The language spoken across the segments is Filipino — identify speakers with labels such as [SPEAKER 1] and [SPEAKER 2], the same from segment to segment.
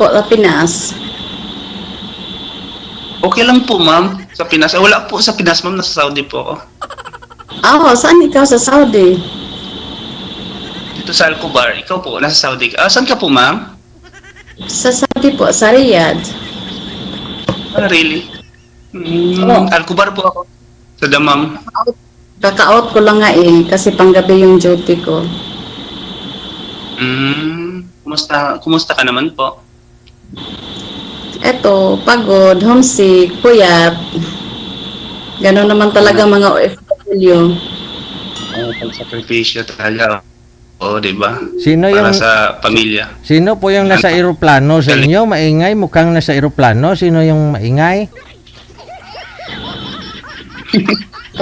[SPEAKER 1] Po, sa Pinas.
[SPEAKER 2] Okay lang po, ma'am. Sa Pinas. Wala po sa Pinas, ma'am. Nasa Saudi po ako.
[SPEAKER 1] Saan ikaw sa Saudi?
[SPEAKER 2] Dito sa Alcobar. Ikaw po, nasa Saudi. Saan ka po, ma'am?
[SPEAKER 1] Sa Saudi po, sa Riyadh.
[SPEAKER 2] Really?
[SPEAKER 1] Oo.
[SPEAKER 2] Alcobar po ako. Sa Damam.
[SPEAKER 1] Kaka-out ko lang nga kasi panggabi yung duty ko.
[SPEAKER 2] Kumusta ka naman po?
[SPEAKER 1] Eto, pagod, homesick, puyat. Ganon naman talaga mga OFW.
[SPEAKER 2] Pag-sakripisyo talaga. Oo, di ba?
[SPEAKER 3] Sino
[SPEAKER 2] Para sa pamilya.
[SPEAKER 3] Sino po yung nasa eroplano sa inyo? Maingay? Mukhang nasa eroplano. Sino yung maingay?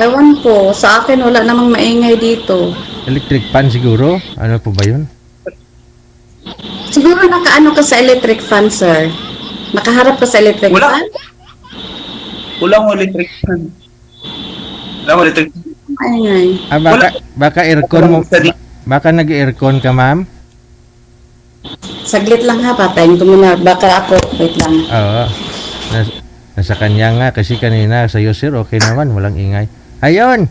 [SPEAKER 1] Ewan ko, sa akin wala namang maingay dito.
[SPEAKER 3] Electric fan siguro? Ano po ba yun?
[SPEAKER 1] Siguro nakaano ka sa electric fan, sir? Nakaharap ka sa electric
[SPEAKER 2] Wala.
[SPEAKER 1] fan?
[SPEAKER 2] Walang electric fan. Walang electric fan.
[SPEAKER 1] Maingay.
[SPEAKER 3] Baka aircon mo. Baka nag-aircon ka, ma'am?
[SPEAKER 1] Saglit lang ha, patayin ko muna. Baka ako, wait lang.
[SPEAKER 3] Oo. Nasa kanya nga kasi kanina sa iyo, sir, okay naman, walang ingay. Ayun!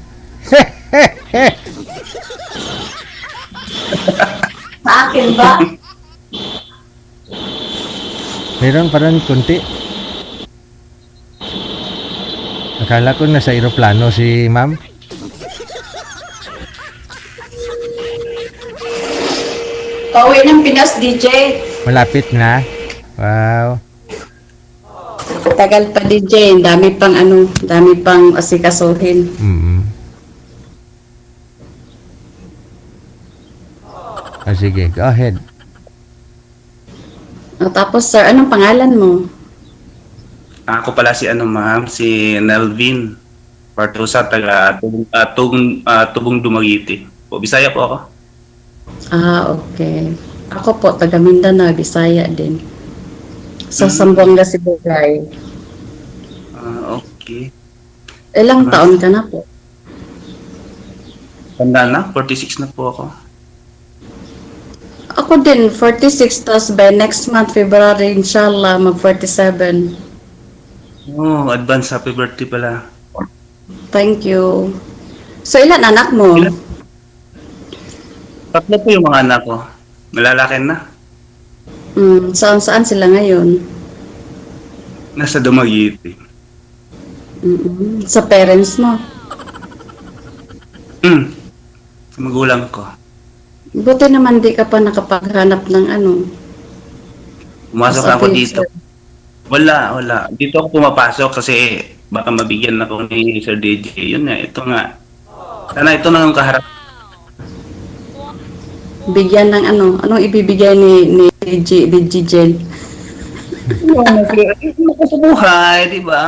[SPEAKER 1] Sa akin ba?
[SPEAKER 3] Meron pa rin kunti. Akala ko nasa eroplano si ma'am.
[SPEAKER 1] Pauwi ng Pinas, DJ.
[SPEAKER 3] Malapit na. Wow.
[SPEAKER 1] Tagal pa, DJ. Dami pang asikasuhin.
[SPEAKER 3] Mm. Sige, go ahead.
[SPEAKER 1] Tapos, sir, anong pangalan mo?
[SPEAKER 2] Ako pala si ma'am, si Nelvin Partusa, taga Tubong Dumaguete. Po, Bisaya po ako.
[SPEAKER 1] Okay. Ako po, taga Mindanao, Bisaya din. Sa Zamboanga, Sibugay.
[SPEAKER 2] Okay.
[SPEAKER 1] Ilang taon ka na po?
[SPEAKER 2] Tanda na, 46 na po ako.
[SPEAKER 1] Ako din, 46, tas by next month, February, inshallah, mag-47.
[SPEAKER 2] Oh, advance happy birthday pala.
[SPEAKER 1] Thank you. So, ilan anak mo?
[SPEAKER 2] Tatlo po yung mga anak ko. Malalakin na.
[SPEAKER 1] Saan sila ngayon?
[SPEAKER 2] Nasa Dumaguete.
[SPEAKER 1] Sa parents mo?
[SPEAKER 2] Sa magulang ko.
[SPEAKER 1] Buti naman di ka pa nakapaghanap ng
[SPEAKER 2] Pumasok
[SPEAKER 1] sa
[SPEAKER 2] ako
[SPEAKER 1] future.
[SPEAKER 2] dito. Wala. Dito ako pumapasok kasi baka mabigyan ako ni Sir DJ. Yun nga, ito nga. Sana ito na yung kaharap.
[SPEAKER 1] Bigyan ng anong ibibigay ni DJ Jen?
[SPEAKER 2] Yung sa buhay, di ba?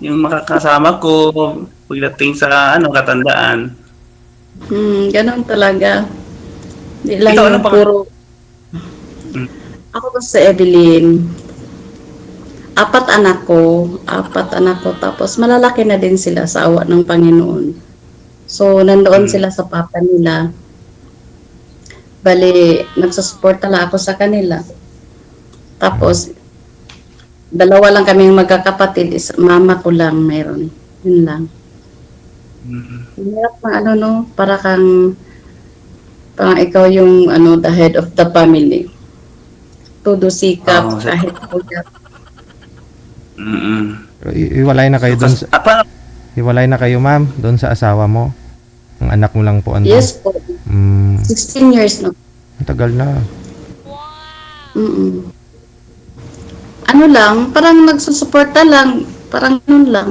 [SPEAKER 2] Yung makakasama ko pagdating sa katandaan.
[SPEAKER 1] Ganun talaga. Di lang
[SPEAKER 2] Ikaw,
[SPEAKER 1] yung
[SPEAKER 2] ano pa?
[SPEAKER 1] puro. Ako po si Evelyn. 4 anak ko. Tapos malalaki na din sila sa awa ng Panginoon. So, nandoon sila sa papa nila. Bali, nagsusuporta lang ako sa kanila. Tapos, 2 lang kaming magkakapatid. Mama ko lang mayroon. Yun lang. Hirap ng para kang ikaw yung the head of the family. Todo sikap, kahit puyat.
[SPEAKER 3] Iwalay na kayo doon sa... Hiwalay na kayo, ma'am, doon sa asawa mo. Ang anak mo lang po andun.
[SPEAKER 1] Yes po. 16 years na.
[SPEAKER 3] Tagal na.
[SPEAKER 1] Ano lang, parang nagsusuporta lang. Parang ganun lang.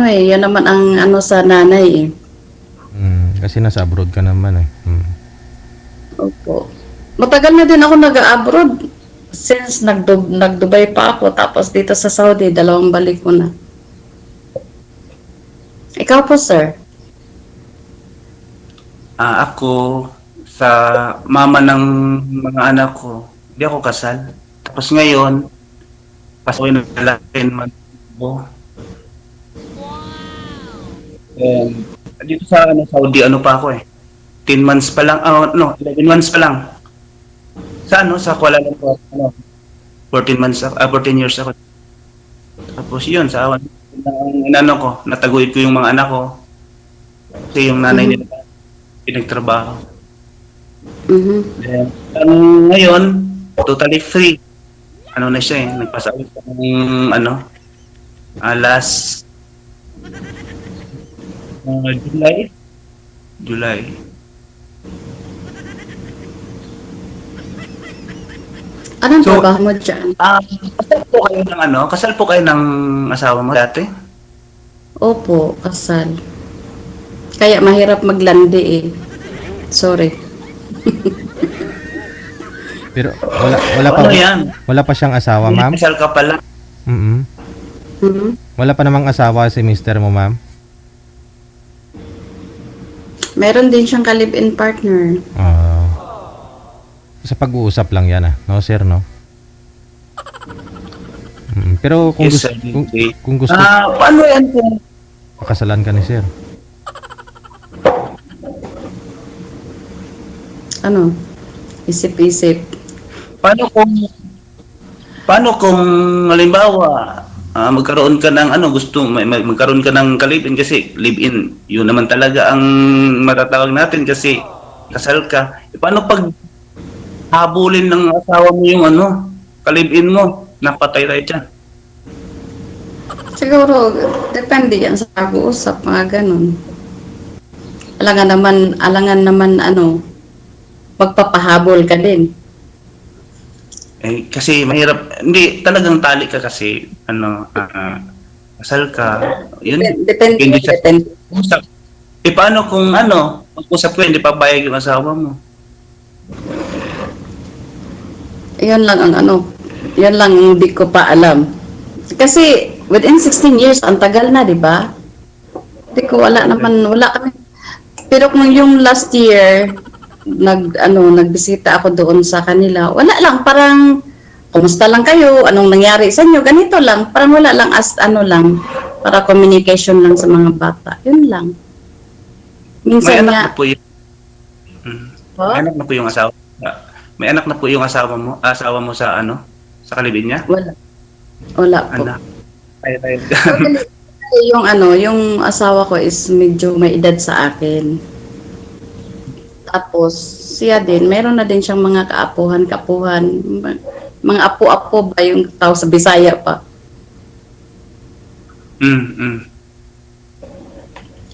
[SPEAKER 1] Yan naman ang sa nanay
[SPEAKER 3] Kasi nasa abroad ka naman eh.
[SPEAKER 1] Opo. Matagal na din ako nag-abroad. Since nag-Dubai pa ako, tapos dito sa Saudi, 2 balik ko na. Ikaw po, sir?
[SPEAKER 2] Ako, sa mama ng mga anak ko, hindi ako kasal. Tapos ngayon, pasukin ng 10 months ko. Dito sa Saudi, pa ako eh. 10 months pa lang, 11 months pa lang. Sa ano, sa Kuala Lumpur, 14 months, 14 years ako. Tapos yun, sa awan, inano ko, nataguyod ko yung mga anak ko. Kasi yung nanay nila, pinagtrabaho.
[SPEAKER 1] Mhm.
[SPEAKER 2] Then, ngayon, totally free. Ano na siya nagpasawit ng last July.
[SPEAKER 1] Anong
[SPEAKER 2] So,
[SPEAKER 1] trabaho mo dyan?
[SPEAKER 2] Kasal po kayo ng asawa mo dati?
[SPEAKER 1] Opo, kasal. Kaya mahirap maglandi eh. Sorry.
[SPEAKER 3] Pero wala pa
[SPEAKER 2] Ano yan?
[SPEAKER 3] wala pa siyang asawa, ma'am?
[SPEAKER 2] Kasal ka pala.
[SPEAKER 3] Mm.
[SPEAKER 1] Mhm.
[SPEAKER 3] Wala pa namang asawa si mister mo, ma'am?
[SPEAKER 1] Meron din siyang ka-live-in partner.
[SPEAKER 3] Sa pag-uusap lang yan, no, sir, no? Pero kung
[SPEAKER 2] Yes,
[SPEAKER 3] gusto,
[SPEAKER 2] sir.
[SPEAKER 3] kung gusto,
[SPEAKER 2] Paano yan kung
[SPEAKER 3] pakasalan ka ni sir.
[SPEAKER 1] Ano? Isip-isip.
[SPEAKER 2] paano kung halimbawa magkaroon ka ng magkaroon ka ng ka-live-in kasi live-in yun naman talaga ang matatawag natin kasi kasal ka. Paano pag habulin ng asawa mo yung ka-live-in mo, napatay tayo dyan?
[SPEAKER 1] Siguro, depende yan sa pag-uusap, mga ganun. Alangan naman magpapahabol ka din.
[SPEAKER 2] Kasi mahirap, hindi talagang tali ka kasi kasal ka, yun.
[SPEAKER 1] Depende.
[SPEAKER 2] Hindi sa usap. Paano kung pag-usap ko hindi papayag yung asawa mo?
[SPEAKER 1] Yun lang yun lang hindi ko pa alam. Kasi within 16 years, ang tagal na, di ba? Hindi ko, wala kami. Pero kung yung last year, nagbisita ako doon sa kanila, wala lang, parang, kumusta lang kayo, anong nangyari sa inyo, ganito lang, parang wala lang, para communication lang sa mga bata, yun lang.
[SPEAKER 2] May
[SPEAKER 1] Minsan
[SPEAKER 2] anak
[SPEAKER 1] nga,
[SPEAKER 2] na po yun. May anak na po yung asawa. May anak na po yung asawa mo sa sa kalibin niya?
[SPEAKER 1] wala po.
[SPEAKER 2] Anak. Ay.
[SPEAKER 1] Yung asawa ko is medyo may edad sa akin. Tapos, siya din, meron na din siyang mga kaapuhan, mga apo-apo ba yung tao sa Bisaya pa.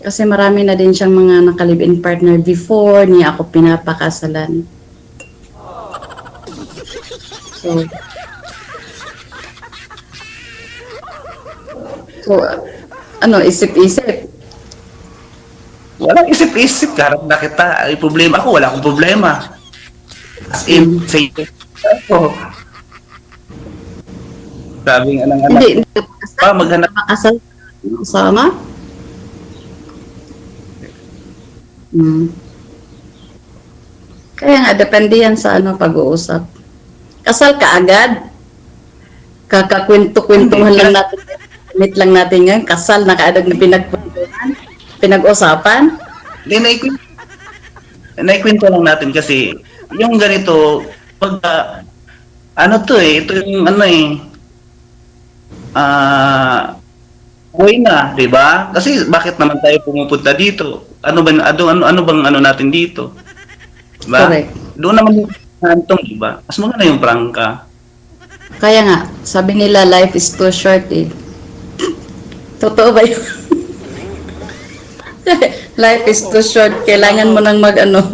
[SPEAKER 1] Kasi marami na din siyang mga nakalib-in partner before niya ako pinapakasalan. So, isip-isip.
[SPEAKER 2] Walang isip-isip, karap na kita. Ay, problema ako, wala akong problema. As in, say ako. Sabi nga ng anak
[SPEAKER 1] Hindi
[SPEAKER 2] pa, maghanap.
[SPEAKER 1] makasal sama. Kaya nga, depende yan sa pag-uusap. Kasal ka agad. Kakakwento-kwentuhan lang natin. Meet lang natin ngayon. Kasal na kaagad na pinagkwentuhan. Pinag-usapan.
[SPEAKER 2] Hindi, naikwento lang natin kasi yung ganito, pag ito yung buhay na, di ba? Kasi bakit naman tayo pumupunta dito? Ano bang natin dito? Diba?
[SPEAKER 1] Correct.
[SPEAKER 2] Doon naman yung hantong, di ba? Mas maganda yung prangka.
[SPEAKER 1] Kaya nga, sabi nila life is too short eh. Totoo ba yun? Life is too short. Kailangan mo nang mag-move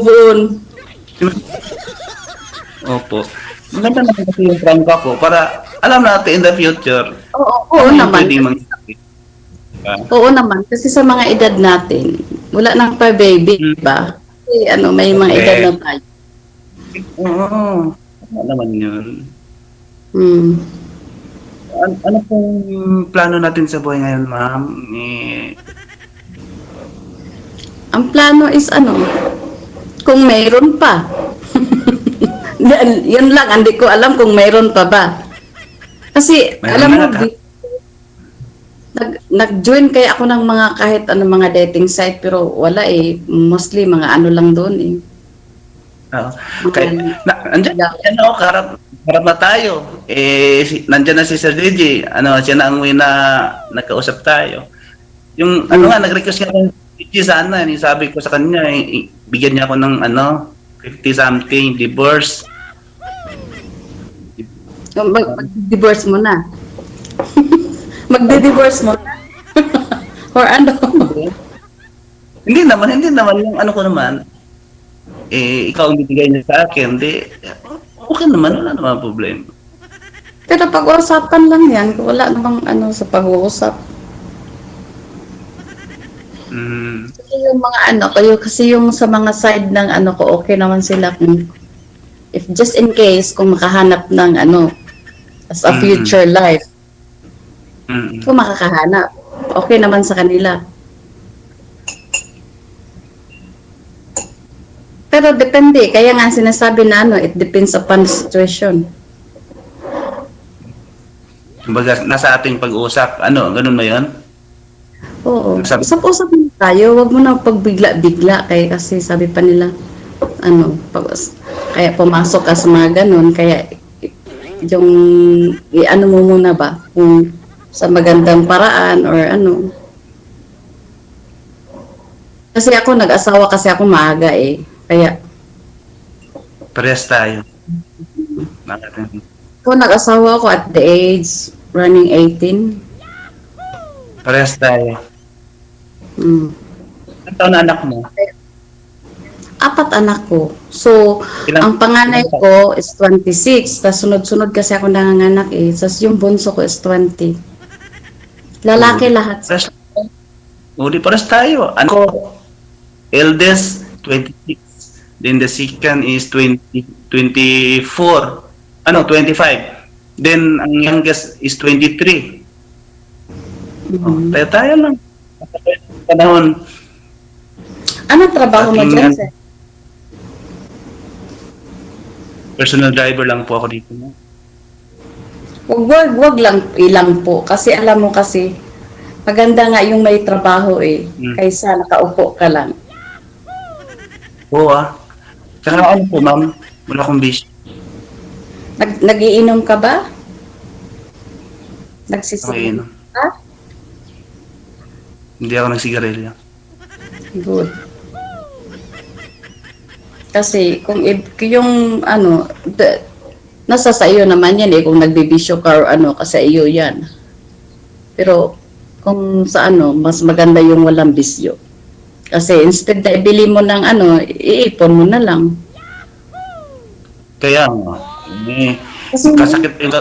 [SPEAKER 1] on.
[SPEAKER 2] Opo. Maganda naman kasi yung prangka ko para alam natin in the future.
[SPEAKER 1] Oo naman.
[SPEAKER 2] Pwedeng mangyari.
[SPEAKER 1] Oo naman. Kasi sa mga edad natin, wala nang pa baby, ba? Kasi may mga edad na tayo.
[SPEAKER 2] Oo. Ano naman yun? Ano pong plano natin sa buhay ngayon, ma'am?
[SPEAKER 1] Ang plano is kung mayroon pa. Yun lang, hindi ko alam kung mayroon pa ba. Kasi,
[SPEAKER 2] Mayroon
[SPEAKER 1] alam mo,
[SPEAKER 2] na,
[SPEAKER 1] nag-join kaya ako ng mga kahit mga dating site, pero wala eh. Mostly, mga lang doon eh.
[SPEAKER 2] Oo.
[SPEAKER 1] Mga,
[SPEAKER 2] Andyan ako, harap na tayo. Nandyan na si Sir DJ. Siya na ang way na nagkausap tayo. Yung, nag-request nga ng DJ sana. Sabi ko sa kanya, bigyan niya ako ng, 50 something, divorce.
[SPEAKER 1] mag-divorce mo na. Magdi-divorce mo na. Or ano?
[SPEAKER 2] Hindi naman yung ano ko naman. Ikaw ang bibigay niya sa akin, okay naman, wala naman problema.
[SPEAKER 1] Pero pag-uusapan lang yan, wala namang sa pag-uusap. Kasi yung mga kasi yung sa mga side ng ko, okay naman sila kung, if just in case, kung makahanap ng as a future life, kung makakahanap, okay naman sa kanila. Pero depende, kaya nga sinasabi na it depends upon the situation.
[SPEAKER 2] Kumbaga, nasa ating pag-uusap, ganun ba yun?
[SPEAKER 1] Oo. Usap-usap mo tayo, wag mo na pagbigla-bigla kasi sabi pa nila, kaya pumasok ka sa mga ganun, kaya yung mo muna ba, kung sa magandang paraan or Kasi ako, nag-asawa kasi ako maaga kaya
[SPEAKER 2] parehas tayo.
[SPEAKER 1] ako nag-asawa ako at the age running 18.
[SPEAKER 2] Parehas tayo. Ang taon na anak mo?
[SPEAKER 1] 4 anak ko. So, ang panganay ko is 26. Tapos sunod-sunod kasi ako nanganganak Tapos yung bunso ko is 20. Lalaki lahat.
[SPEAKER 2] Di parehas tayo. Eldest, 26. Then the second is 24. 25. Then ang youngest is 23. Tayo lang. Panahon.
[SPEAKER 1] Anong trabaho mo dyan, sir?
[SPEAKER 2] Personal driver lang po ako dito.
[SPEAKER 1] Wag lang ilang po. Kasi alam mo kasi, maganda nga yung may trabaho kaysa nakaupo ka lang.
[SPEAKER 2] Oo Saka po, ma'am? Wala akong bisyo.
[SPEAKER 1] Nagiinom ka ba? Nagsisigarilyo ka?
[SPEAKER 2] Hindi ako nagsigarilyo.
[SPEAKER 1] Good. Kasi kung yung nasa sa iyo naman yan kung nagbibisyo ka or kasi iyo yan. Pero kung sa mas maganda yung walang bisyo. Kasi instead na ibili mo ng iipon mo na lang.
[SPEAKER 2] Kaya kasi kasakit yung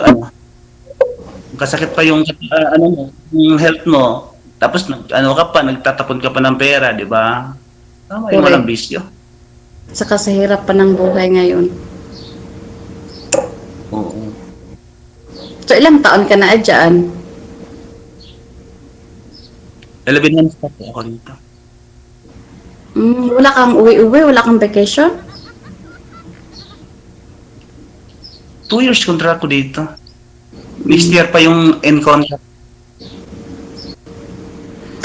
[SPEAKER 2] kasakit pa yung yung health mo. Tapos nagtatapon ka pa ng pera, di ba? Tama yung walang bisyo.
[SPEAKER 1] Saka sa hirap pa ng buhay ngayon.
[SPEAKER 2] Oo.
[SPEAKER 1] So ilang taon ka na dyan?
[SPEAKER 2] 11 months pa po ako dito.
[SPEAKER 1] Wala kang uwi-uwi? Wala kang vacation?
[SPEAKER 2] 2 years contract ko dito. Next year pa yung end contract.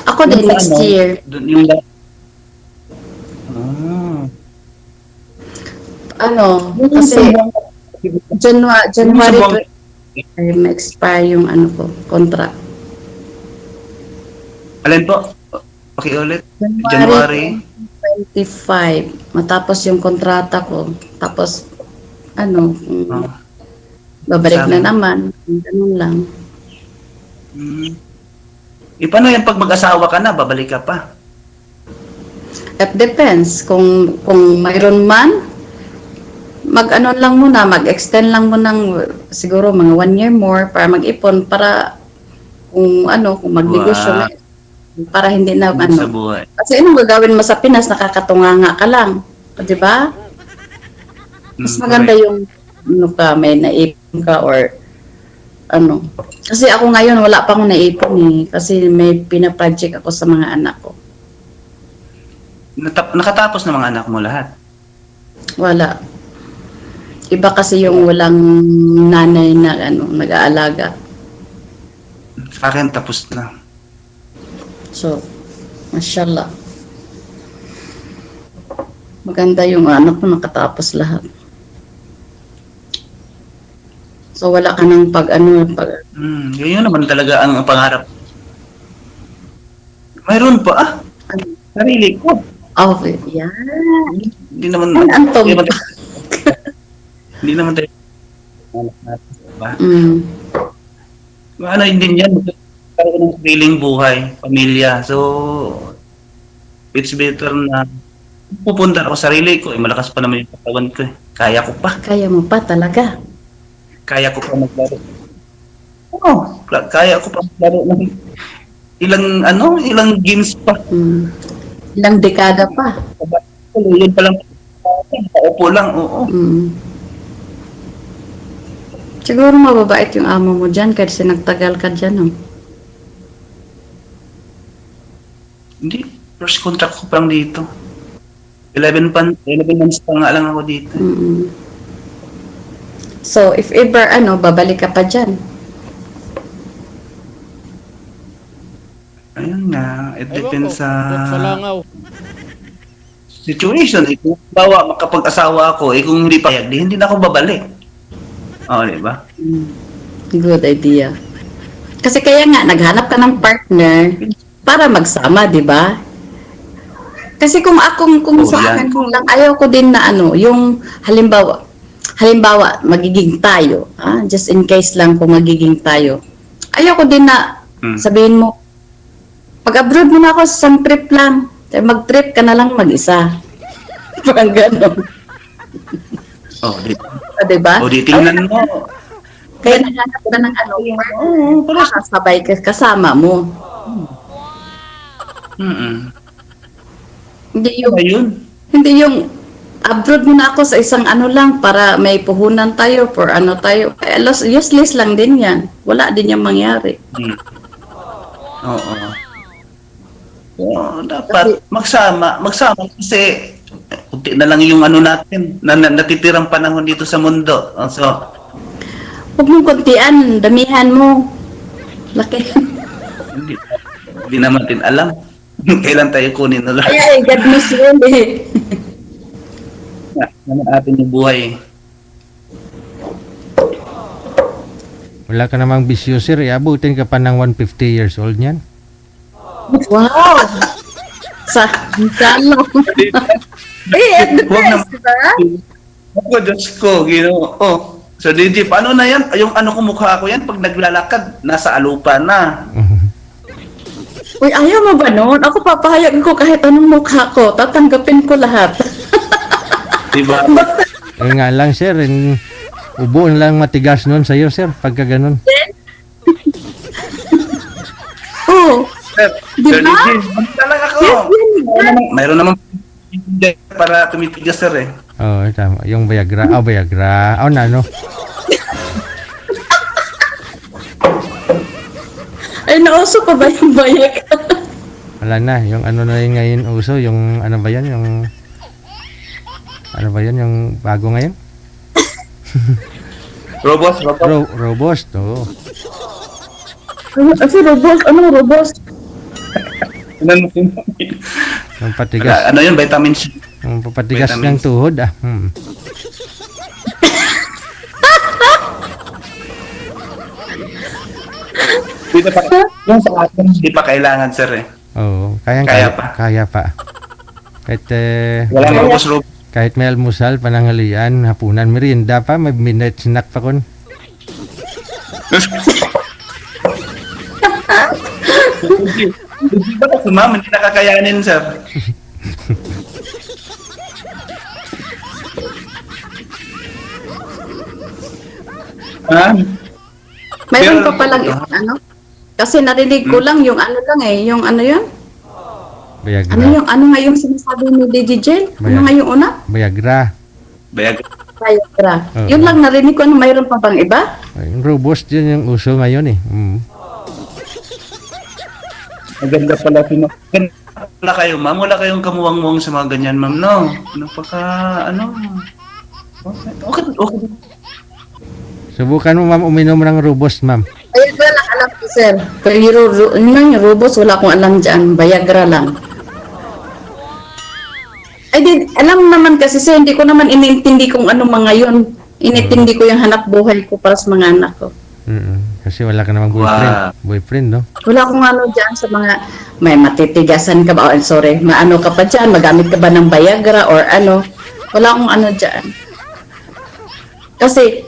[SPEAKER 1] Ako din next year.
[SPEAKER 2] Yung
[SPEAKER 1] kasi January ma-expire yung contract.
[SPEAKER 2] Alin po? Okay, ulit.
[SPEAKER 1] January 25. Matapos yung kontrata ko. Tapos, babalik na naman. Ganun lang.
[SPEAKER 2] Paano yan pag mag-asawa ka na, babalik ka pa?
[SPEAKER 1] It depends. Kung mayroon man, lang muna, mag-extend lang muna siguro mga 1 year more para mag-ipon para kung magnegosyo para hindi na
[SPEAKER 2] sa buhay.
[SPEAKER 1] Kasi anong gagawin mo sa Pinas, nakakatunganga ka lang. Di ba? Mas maganda yung may naipon ka or Kasi ako ngayon wala pa akong naipon kasi may pina-project ako sa mga anak ko.
[SPEAKER 2] Nakatapos na mga anak mo lahat?
[SPEAKER 1] Wala. Iba kasi yung walang nanay na nag-aalaga.
[SPEAKER 2] Sa akin tapos na. So,
[SPEAKER 1] mashallah. Maganda yung anak ko nakatapos lahat. So wala ka ng pag.
[SPEAKER 2] Yun naman talaga ang pangarap. Mayroon pa sarili ko.
[SPEAKER 1] Okay, yan.
[SPEAKER 2] Hindi naman
[SPEAKER 1] Antong.
[SPEAKER 2] Hindi naman tayo anak natin, diba? Ano din yan, magkakaroon ng sariling buhay, pamilya. So, it's better na pupunta ako sa sarili ko. Malakas pa naman yung katawan ko. Kaya ko pa.
[SPEAKER 1] Kaya mo pa talaga.
[SPEAKER 2] Kaya ko pa maglaro. Kaya ko pa maglaro ng ilang games pa.
[SPEAKER 1] Ilang dekada pa.
[SPEAKER 2] Yun pa lang. Paupo lang, oo.
[SPEAKER 1] Siguro mababait yung amo mo dyan kasi nagtagal ka dyan, no?
[SPEAKER 2] Hindi. First contract ko pa lang dito. 11 months pa nga lang ako dito.
[SPEAKER 1] So, if ever, babalik ka pa dyan.
[SPEAKER 2] Ayun nga. It depends sa
[SPEAKER 4] Langaw.
[SPEAKER 2] situation. Kung bawa, makapag-asawa ako, kung hindi pa hindi na ako babalik. Di ba?
[SPEAKER 1] Good idea. Kasi kaya nga, naghanap ka ng partner para magsama, di ba? Kasi kung sa akin kung lang, ayaw ko din na yung halimbawa, magiging tayo, just in case lang kung magiging tayo. Ayaw ko din na sabihin mo, pag-abroad mo na ako sa isang trip lang, mag-trip ka na lang mag-isa. Parang gano'n. Diba?
[SPEAKER 2] Di tingnan mo.
[SPEAKER 1] Kaya naghanap ka ng para sabay kasama mo. Hindi yung abroad mo na ako sa isang lang para may puhunan tayo for tayo. Useless lang din yan. Wala din yung mangyari.
[SPEAKER 2] Dapat magsama kasi kunti na lang yung natin na natitirang panahon dito sa mundo. So,
[SPEAKER 1] huwag mong kuntian, damihan mo. Laki.
[SPEAKER 2] Hindi naman din alam kailan tayo kunin na lang.
[SPEAKER 1] Ay, God knows yun
[SPEAKER 2] Naman atin yung buhay.
[SPEAKER 3] Wala ka namang bisyo, sir. Abutin ka pa ng 150 years old niyan.
[SPEAKER 1] Wow! Salo.
[SPEAKER 2] Huwag naman. Ako, Diyos ko, Ginoo. So, DJ, paano na yan? Yung ko mukha ko yan, pag naglalakad, nasa alupa na.
[SPEAKER 1] Uy, ayaw mo ba nun? Ako papahayag ko kahit anong mukha ko. Tatanggapin ko lahat.
[SPEAKER 2] Diba?
[SPEAKER 3] Ayun nga lang, sir. Ubo lang matigas nun sa'yo, sir. Pagka ganun.
[SPEAKER 1] Oo.
[SPEAKER 2] Sir, DJ, talaga ako. Mayroon naman para tumitigas, sir,
[SPEAKER 3] Oo, tama. Yung Viagra. Viagra. No.
[SPEAKER 1] Ay, nauso pa ba yung bayag?
[SPEAKER 3] Wala na. Yung na yung ngayon uso. Yung ba yan? Yung yung bago ngayon?
[SPEAKER 2] Robust.
[SPEAKER 3] Robust. Oo.
[SPEAKER 1] Kasi robust. Anong robust?
[SPEAKER 3] Yung patigas.
[SPEAKER 2] Yun? Vitamin C.
[SPEAKER 3] Yung papatigas ng tuhod,
[SPEAKER 2] Yung sa atin, hindi pa kailangan, sir,
[SPEAKER 3] Oo. Kaya pa. Kahit,
[SPEAKER 2] walang robust.
[SPEAKER 3] kahit may almusal, pananghalian, hapunan, merienda pa, may midnight snack pa kun.
[SPEAKER 2] Hindi ba kasi ma'am, hindi nakakayanin, sir?
[SPEAKER 1] Mayroon pa palang kasi narinig ko lang yung yung yun?
[SPEAKER 3] Viagra.
[SPEAKER 1] Ano nga yung sinasabi ni DJ? Ano nga yung una?
[SPEAKER 3] Viagra.
[SPEAKER 1] Viagra.
[SPEAKER 3] Oo.
[SPEAKER 1] Yun lang narinig ko, mayroon pa bang iba?
[SPEAKER 3] Yung robust yun yung uso ngayon
[SPEAKER 2] Maganda pala wala kayo, ma'am. Wala kayong kamuwang-muwang sa mga ganyan, ma'am, no? Okay.
[SPEAKER 3] Subukan mo, ma'am, uminom ng robust, ma'am.
[SPEAKER 1] Ayun ba lang alam ko, sir. Pero yung robust, wala akong alam dyan. Viagra lang. Ay, alam naman kasi sir, hindi ko naman iniintindi kung ano mga yun. Inintindi ko yung hanap buhay ko para sa mga anak ko.
[SPEAKER 3] Kasi wala ka namang boyfriend, no?
[SPEAKER 1] Wala akong ano dyan sa mga, may matitigasan ka ba? Oh, sorry, maano ka pa dyan? Magamit ka ba ng Viagra or ano? Wala akong ano dyan. Kasi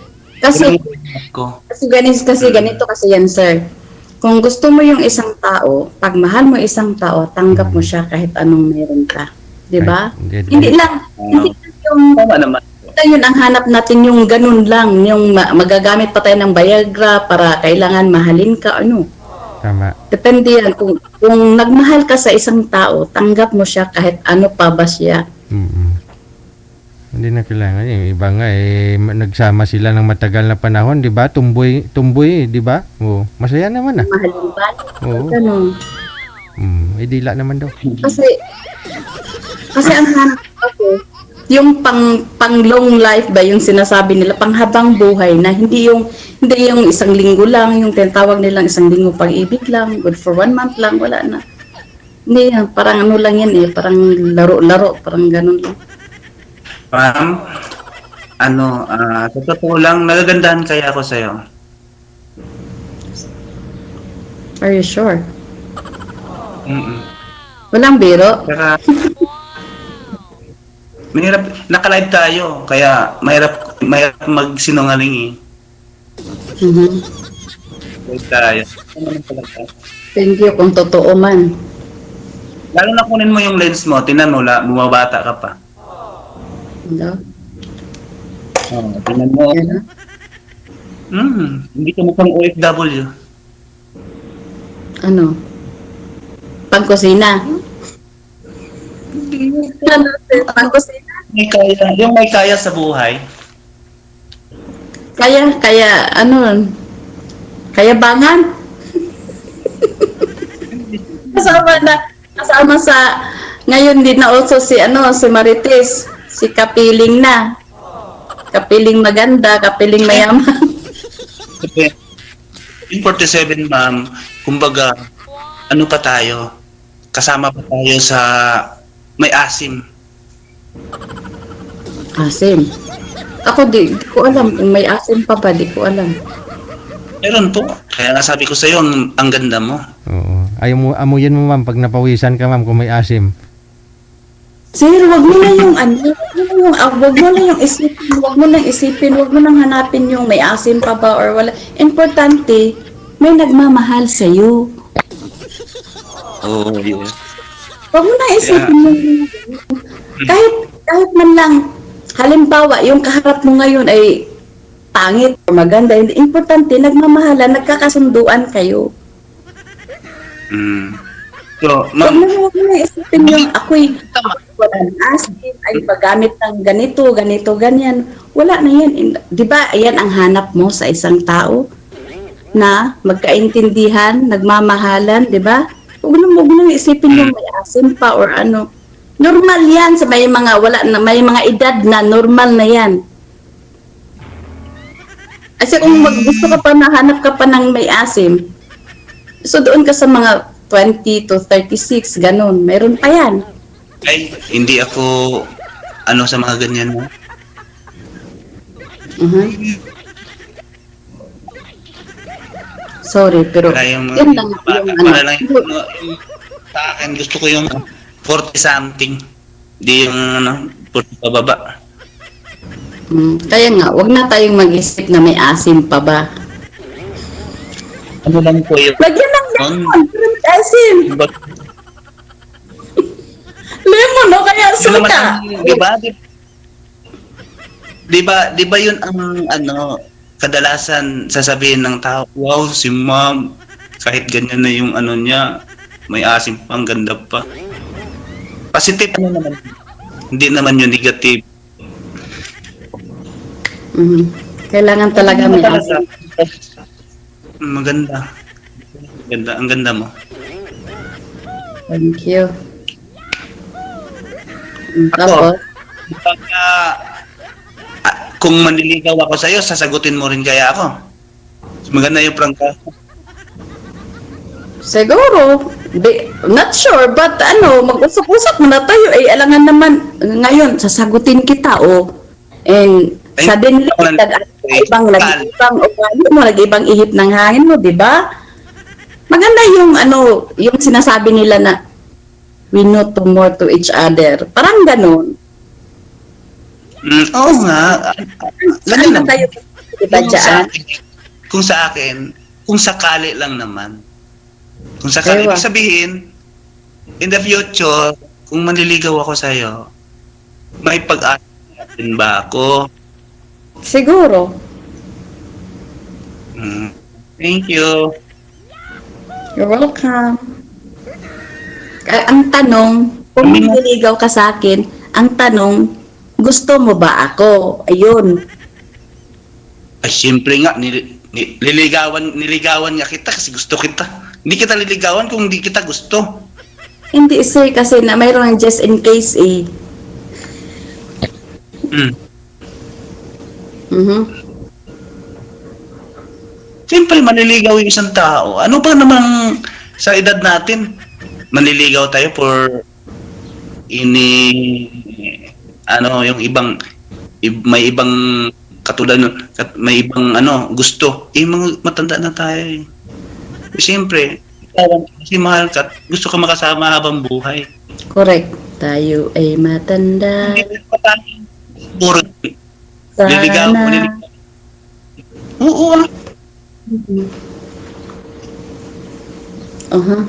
[SPEAKER 1] ganito kasi yan, sir. Kung gusto mo yung isang tao, pag mahal mo isang tao, tanggap mo siya kahit anong meron ka. 'Di ba? Hindi lang yung
[SPEAKER 2] Tama naman.
[SPEAKER 1] yun ang hanap natin, yung ganun lang, yung magagamit pa tayo ng Viagra para kailangan mahalin ka, ano.
[SPEAKER 3] Tama.
[SPEAKER 1] Depende yan. Kung nagmahal ka sa isang tao, tanggap mo siya kahit ano pa ba siya.
[SPEAKER 3] Hindi na kailangan. Yung iba nga, nagsama sila ng matagal na panahon, di ba? Tumboy, di ba? Oo. Masaya naman ah.
[SPEAKER 1] Mahalin ba?
[SPEAKER 3] Oo.
[SPEAKER 1] Ganun.
[SPEAKER 3] Dila naman daw.
[SPEAKER 1] Kasi ang hanap ako, yung pang long life ba yung sinasabi nila, pang habang buhay na hindi yung isang linggo lang, yung tinatawag nilang isang linggo pag-ibig lang, good for 1 month lang, wala na. Hindi yan, parang ano lang yan parang laro-laro, parang ganun lang.
[SPEAKER 2] Ma'am, sa totoo lang, nagagandahan kaya ako sa'yo.
[SPEAKER 1] Are you sure?
[SPEAKER 2] Mm-mm.
[SPEAKER 1] Walang biro?
[SPEAKER 2] Kaya, mahirap, naka-live tayo, kaya mahirap magsinungaling Live tayo. Ano naman talaga?
[SPEAKER 1] Thank you kung totoo man.
[SPEAKER 2] Lalo na kunin mo yung lens mo, tinan mo, bumabata ka pa.
[SPEAKER 1] No?
[SPEAKER 2] Tinan mo.
[SPEAKER 1] Yan,
[SPEAKER 2] Hindi ka mukhang OFW.
[SPEAKER 1] ano? Pangkusina? Ano, pangkusina?
[SPEAKER 2] Yung may kaya sa buhay.
[SPEAKER 1] Kaya bangan? kasama sa, ngayon din na also si Marites, si Kapiling na. Kapiling maganda, kapiling mayaman.
[SPEAKER 2] Okay. In 47, ma'am, kumbaga, ano pa tayo? Kasama pa tayo sa may asim.
[SPEAKER 1] Asim? Ako di ko alam kung may asim pa ba, di ko alam.
[SPEAKER 2] Meron po. Kaya nga sabi ko sa'yo, ang ganda mo.
[SPEAKER 3] Oo. Amuyin mo ma'am, pag napawisan ka ma'am, kung may asim.
[SPEAKER 1] Sir, wag mo na yung wag mo na yung isipin, wag mo nang hanapin yung may asim pa ba or wala. Importante, may nagmamahal sa iyo.
[SPEAKER 2] Oh, yes.
[SPEAKER 1] Wag mo na isipin yung kahit man lang, halimbawa, yung kaharap mo ngayon ay pangit o maganda, hindi importante, nagmamahalan, nagkakasunduan kayo.
[SPEAKER 2] So,
[SPEAKER 1] Wag
[SPEAKER 2] ma'am,
[SPEAKER 1] mo na isipin yung ako'y walang asim, ay paggamit ng ganito, ganyan. Wala na yan. Di ba, ayan ang hanap mo sa isang tao na magkaintindihan, nagmamahalan, di ba? Huwag mo isipin yung may asim pa or ano. Normal yan sa may mga edad na normal na yan. Kasi kung gusto ka pa, nahanap ka pa ng may asim, so doon ka sa mga 20 to 36, ganun. Meron pa yan.
[SPEAKER 2] ay, hindi ako sa mga ganyan mo.
[SPEAKER 1] Sorry, pero
[SPEAKER 2] Yung
[SPEAKER 1] yun lang yung
[SPEAKER 2] sa akin, gusto ko yung 40 something. Hindi yung 40 pababa.
[SPEAKER 1] Kaya nga, wag na tayong mag-isip na may asim pa ba.
[SPEAKER 2] Ano lang po yun?
[SPEAKER 1] Lagyan ng lemon, asim. Lemon, no? Kaya suka.
[SPEAKER 2] Di ba yun ang kadalasan sasabihin ng tao, wow, si ma'am, kahit ganyan na yung niya, may asim pa, ang ganda pa. Positive naman. Hindi naman yung negative.
[SPEAKER 1] Kailangan talaga may asim.
[SPEAKER 2] Maganda. Ang ganda mo.
[SPEAKER 1] Thank you.
[SPEAKER 2] Ako,
[SPEAKER 1] Tapos,
[SPEAKER 2] kung manliligaw ako sa'yo, sasagutin mo rin kaya ako. Maganda yung prangka.
[SPEAKER 1] Siguro, not sure, but mag-usap-usap muna tayo. Alangan naman, ngayon, sasagutin kita, And
[SPEAKER 2] Ay,
[SPEAKER 1] suddenly,
[SPEAKER 2] ako lang-
[SPEAKER 1] nag-ibang ugali mo, nag-ibang ihip ng hangin mo, di ba? Maganda yung sinasabi nila na we know to more to each other. Parang ganun.
[SPEAKER 2] Oo nga.
[SPEAKER 1] Saan na tayo, di ba, dyan?
[SPEAKER 2] Kung sa akin, kung sakali lang naman. Kung sakali,
[SPEAKER 1] Ewa.
[SPEAKER 2] ibig sabihin, in the future, kung manliligaw ako sa'yo, may pag-asa din ba ako?
[SPEAKER 1] Siguro.
[SPEAKER 2] Thank you.
[SPEAKER 1] You're welcome. Ang tanong, kung nililigaw ka sa akin, ang tanong, gusto mo ba ako? Ayun.
[SPEAKER 2] Ay, siyempre nga, niligawan nga kita kasi gusto kita. Hindi kita liligawan kung hindi kita gusto.
[SPEAKER 1] Hindi sir, kasi na mayroong just in case
[SPEAKER 2] Mm.
[SPEAKER 1] Mhm.
[SPEAKER 2] Siyempre, manliligaw yung isang tao. Ano ba namang sa edad natin, manliligaw tayo for yung may ibang katulad, may ibang gusto. Mga matanda na tayo eh. Siyempre, kasi mahal ka, gusto ka makasama habang buhay.
[SPEAKER 1] Correct. Tayo ay matanda.
[SPEAKER 2] Hindi pa tayo puro liligaw.
[SPEAKER 1] Sana.
[SPEAKER 2] Oo.
[SPEAKER 1] Uh-huh.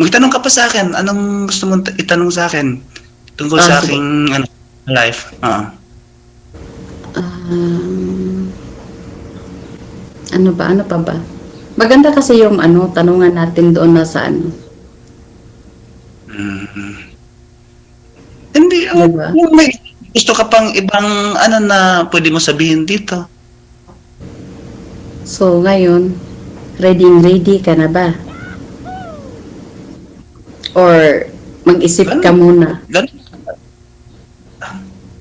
[SPEAKER 2] Magtanong ka pa sa akin. Anong gusto mong itanong sa akin? Tungkol sa
[SPEAKER 1] sige.
[SPEAKER 2] aking life.
[SPEAKER 1] Ano pa ba? Maganda kasi yung tanungan natin doon na sa
[SPEAKER 2] Hindi.
[SPEAKER 1] Diba?
[SPEAKER 2] Kung may gusto ka pang ibang na pwede mo sabihin dito.
[SPEAKER 1] So, ngayon, ready ka na ba? Or mag-isip ka muna?
[SPEAKER 2] Ganun.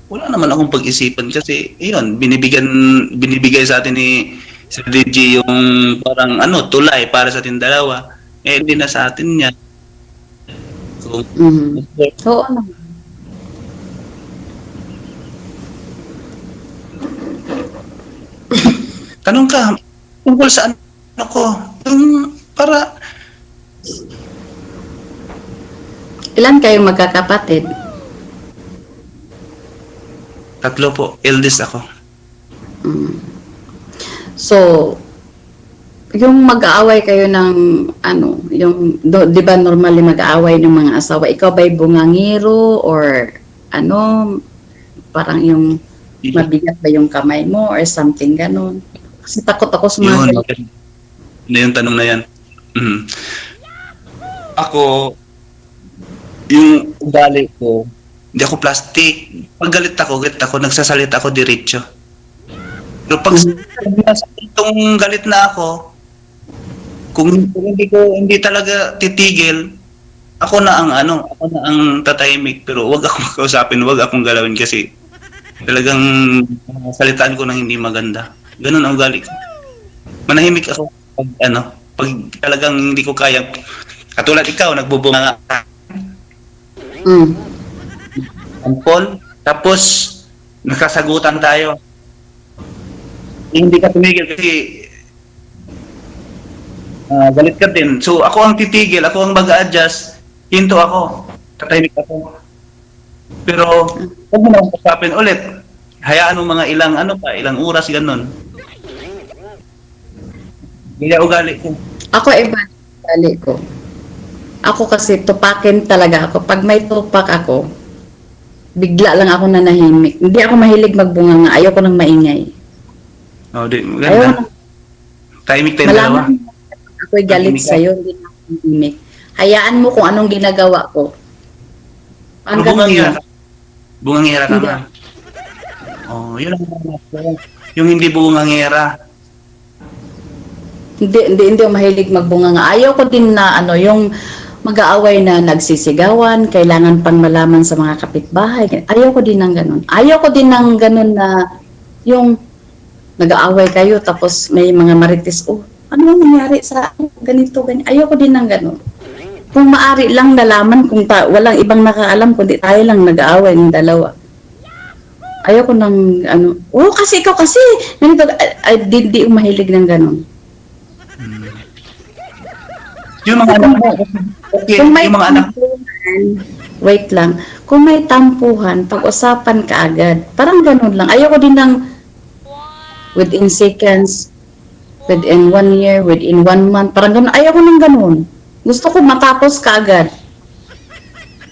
[SPEAKER 2] Wala naman akong pag-isipan kasi yun, binibigay sa atin ni Sir DJ yung parang tulay para sa ating dalawa. Hindi na sa atin yan. So,
[SPEAKER 1] Oo naman.
[SPEAKER 2] tanong ka tungkol sa ko. Yung para
[SPEAKER 1] Ilan kayong magkakapatid?
[SPEAKER 2] 3 po, eldest ako.
[SPEAKER 1] So, yung mag-aaway kayo ng di ba normally mag-aaway ng mga asawa, ikaw ba'y bungangiro or parang yung mabigat ba yung kamay mo or something ganon? Kasi takot ako sa mga
[SPEAKER 2] Yung tanong na yan. Ako, yung ugali ko, hindi ako plastic. Pag galit ako, nagsasalita ako diretso. Pero pag nasa itong galit na ako, kung hindi talaga titigil, ako na ang tatahimik, pero wag akong kausapin, wag akong galawin kasi talagang salitaan ko ng hindi maganda. Ganun ang ugali ko. Manahimik ako pag talagang hindi ko kaya. Katulad ikaw, nagbubunga ka. Ampol, tapos nakasagutan tayo. Hindi ka tumigil kasi galit ka din. So ako ang titigil, ako ang mag-a-adjust, hinto ako, tatahimik ako. Pero huwag mo naman usapin ulit. Hayaan mo mga ilang oras ganun. Kaya ugali ko.
[SPEAKER 1] Ako iba ugali ko. Ako kasi tupakin talaga ako. Pag may tupak ako, bigla lang ako nanahimik. Hindi ako mahilig magbunganga. Ayoko nang maingay.
[SPEAKER 2] Ganda. Tahimik tayong dalawa.
[SPEAKER 1] Malaman ako'y galit sa'yo, hindi na ako mahimik. Hayaan mo kung anong ginagawa ko.
[SPEAKER 2] Bungangira ka nga. Yun ang yung hindi bungangira.
[SPEAKER 1] Hindi ako mahilig magbunganga. Ayaw ko din na yung mag-aaway na nagsisigawan, kailangan pang malaman sa mga kapitbahay. Ayaw ko din ng ganun. Ayaw ko din ng ganun na yung nag-aaway kayo tapos may mga marites, Ano ang nangyari sa ganito, ganyan. Ayoko din ng gano'n. Kung maari lang nalaman kung walang ibang nakaalam kundi tayo lang nag-aaway ng dalawa. Ayoko ng ano, oh kasi ikaw kasi, ganito, di mahilig ng gano'n.
[SPEAKER 2] Yung mga anak mo, okay,
[SPEAKER 1] Kung may
[SPEAKER 2] yung mga anak
[SPEAKER 1] tampuhan, wait lang, kung may tampuhan, pag-usapan ka agad. Parang ganun lang. Ayoko din ng within seconds, within 1 year, within 1 month. Parang ganun. Ayoko ng ganun. Gusto ko matapos ka agad.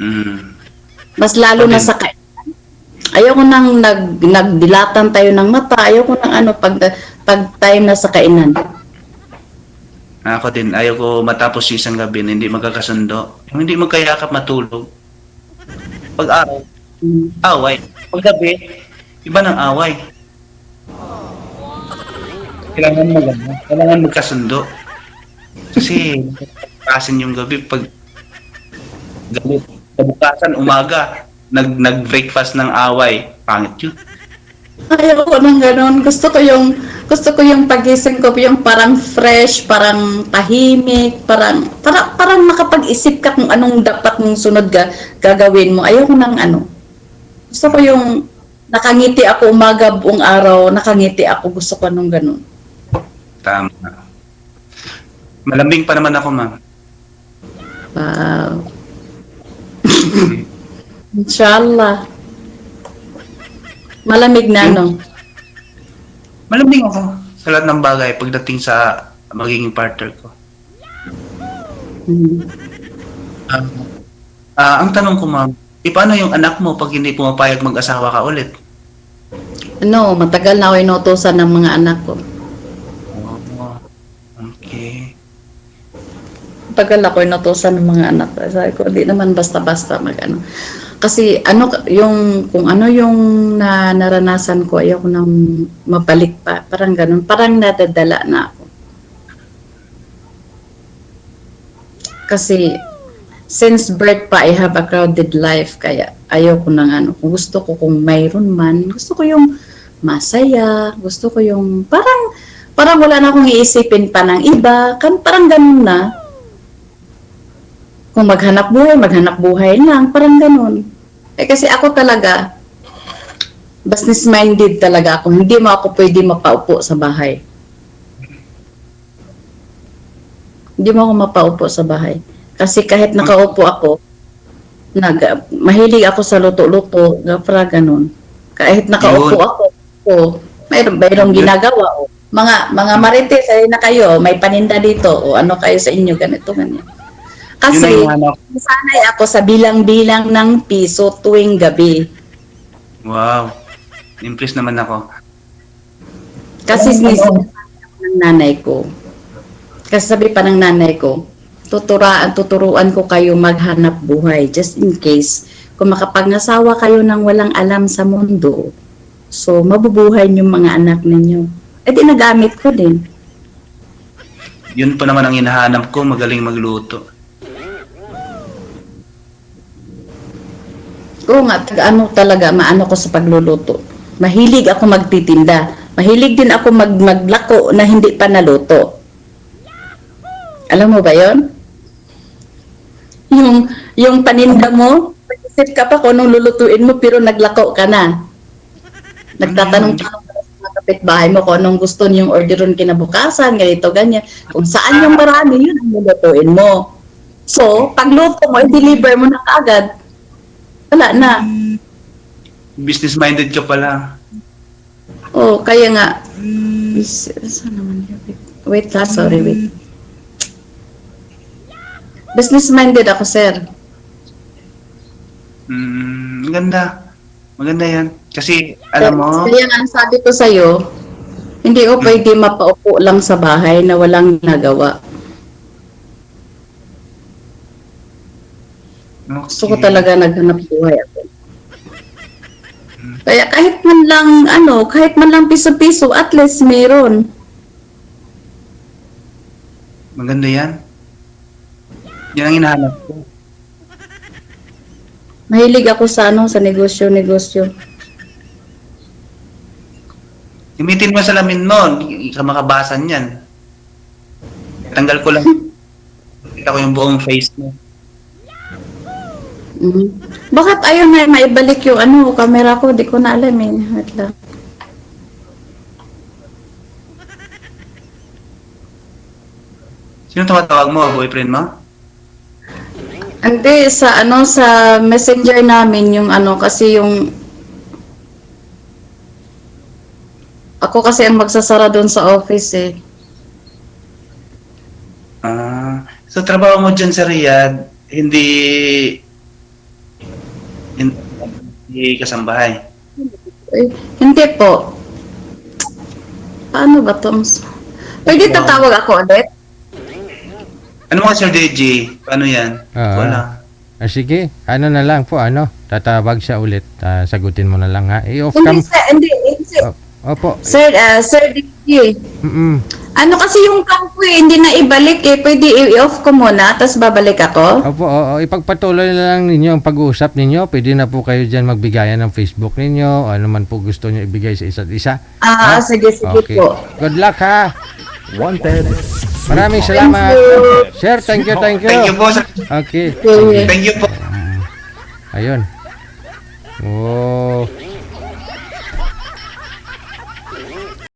[SPEAKER 2] Mm.
[SPEAKER 1] Mas lalo na sa ayoko nang nagdilatan tayo ng mata. Ayoko nang ano, pag tayo na sa kainan.
[SPEAKER 2] Ako din, ayaw ko matapos isang gabi na hindi magkakasundo. Yung hindi magkayakap matulog. Pag-araw, away. Pag gabi, iba ng away. Kailangan maganda. Kailangan magkasundo. Kasi, kasin yung gabi, pag gabi, kabukasan, umaga, nag-breakfast ng away. Pangit yun.
[SPEAKER 1] Ayoko ng ganun. Gusto ko yung pagising ko, yung parang fresh, parang tahimik, parang makapag-isip ka kung anong dapat mong sunod gagawin mo. Ayoko ng ano. Gusto ko yung nakangiti ako umaga buong araw, nakangiti ako. Gusto ko nung ganun.
[SPEAKER 2] Tama. Malambing pa naman ako, ma'am.
[SPEAKER 1] Wow. Inshallah. Malamig na, no?
[SPEAKER 2] Malambing ako sa lahat ng bagay pagdating sa magiging partner ko.
[SPEAKER 1] Hmm.
[SPEAKER 2] Ang tanong ko, ma'am, paano yung anak mo pag hindi pumapayag mag-asawa ka ulit?
[SPEAKER 1] Ano, matagal na ako inutusan ng mga anak ko.
[SPEAKER 2] Oh, okay.
[SPEAKER 1] Matagal ako inutusan ng mga anak ko. Sabi ko, di naman basta-basta mag-ano. Kasi ano yung kung ano yung naranasan ko, ayoko nang mabalik pa. Parang ganun, parang nadadala na ako. Kasi since birth pa, I have a crowded life, kaya ayoko nang ano. Kung gusto ko, kung mayroon man, gusto ko yung masaya, gusto ko yung parang wala na akong iisipin pa ng iba, parang ganun na. Kung maghanap buhay lang, parang ganun. Kasi ako talaga, business-minded talaga ako. Hindi mo ako pwede mapaupo sa bahay. Hindi mo ako mapaupo sa bahay. Kasi kahit nakaupo ako, mahilig ako sa luto-luto, parang ganun. Kahit nakaupo ako, mayroong ginagawa. Mga marites, ay na kayo, may paninda dito, o ano kayo sa inyo, ganito, ganyan. Kasi, sanay ako sa bilang-bilang ng piso tuwing gabi.
[SPEAKER 2] Wow. Impressed naman ako.
[SPEAKER 1] Kasi sinasabi ng nanay ko. Kasi sabi pa ng nanay ko, tuturuan ko kayo maghanap buhay just in case kung makapag-asawa kayo ng walang alam sa mundo, so mabubuhay yung mga anak ninyo. Di nagamit ko din.
[SPEAKER 2] Yun pa naman ang hinahanap ko, magaling magluto.
[SPEAKER 1] Oo nga, talaga, maano ko sa pagluluto. Mahilig ako magtitinda. Mahilig din ako maglako na hindi pa naluto. Alam mo ba yon? Yung paninda mo, isip ka pa kung anong lulutuin mo, pero naglako ka na. Nagtatanong-tanong ka sa mga kapitbahay mo kung anong gusto niyong orderon kinabukasan, ganito, ganyan. Kung saan yung marami, yun ang lulutuin mo. So, pagluto mo, i-deliver mo na kaagad. Wala na.
[SPEAKER 2] Business-minded ka pala.
[SPEAKER 1] Oh, kaya nga. Saan naman yun? Wait lang, sorry, wait. Business-minded ako, sir.
[SPEAKER 2] Maganda. Maganda yan. Kasi, alam mo,
[SPEAKER 1] Kaya nga, sabi ko sa'yo, hindi ko pwede mapaupo lang sa bahay na walang nagawa. Gusto ko talaga naghanap buhay ako. Kaya kahit man lang piso-piso, at least meron.
[SPEAKER 2] maganda yan. Yan ang hinahanap ko.
[SPEAKER 1] Mahilig ako sa negosyo.
[SPEAKER 2] Gamitin mo sa salamin mo, hindi ka makabasan yan. Tanggal ko lang. Kita ko yung buong face mo.
[SPEAKER 1] Bakit ayaw na maibalik yung camera ko? Di ko na alam eh. Wait lang.
[SPEAKER 2] Sino tumatawag mo? Boyfriend mo?
[SPEAKER 1] Hindi, sa messenger namin yung kasi yung ako kasi ang magsasara doon sa office eh.
[SPEAKER 2] So trabaho mo dyan sa Riyadh, hindi kasambahay.
[SPEAKER 1] Hindi po. Paano ba to? Pwede tatawag ako ulit?
[SPEAKER 2] Ano mo Sir DJ? Paano yan? Wala.
[SPEAKER 3] Sige, ano na lang po, tatawag siya ulit. Sagutin mo na lang ha. I-off
[SPEAKER 1] Hindi,
[SPEAKER 3] cam.
[SPEAKER 1] hindi.
[SPEAKER 3] Opo.
[SPEAKER 1] Sir DJ. Kasi yung cam ko hindi na ibalik eh. Pwede i-off ko muna, tapos babalik ako?
[SPEAKER 3] Opo, ipagpatuloy na lang ninyo ang pag-uusap ninyo. Pwede na po kayo dyan magbigayan ng Facebook ninyo. Ano man po gusto nyo ibigay sa isa't isa.
[SPEAKER 1] Sige
[SPEAKER 3] Okay.
[SPEAKER 1] po.
[SPEAKER 3] Good luck ha.
[SPEAKER 4] Wanted.
[SPEAKER 3] Maraming salamat. Sir, thank you.
[SPEAKER 2] Thank you po.
[SPEAKER 3] Okay.
[SPEAKER 2] Thank you po.
[SPEAKER 3] Ayun. Oh.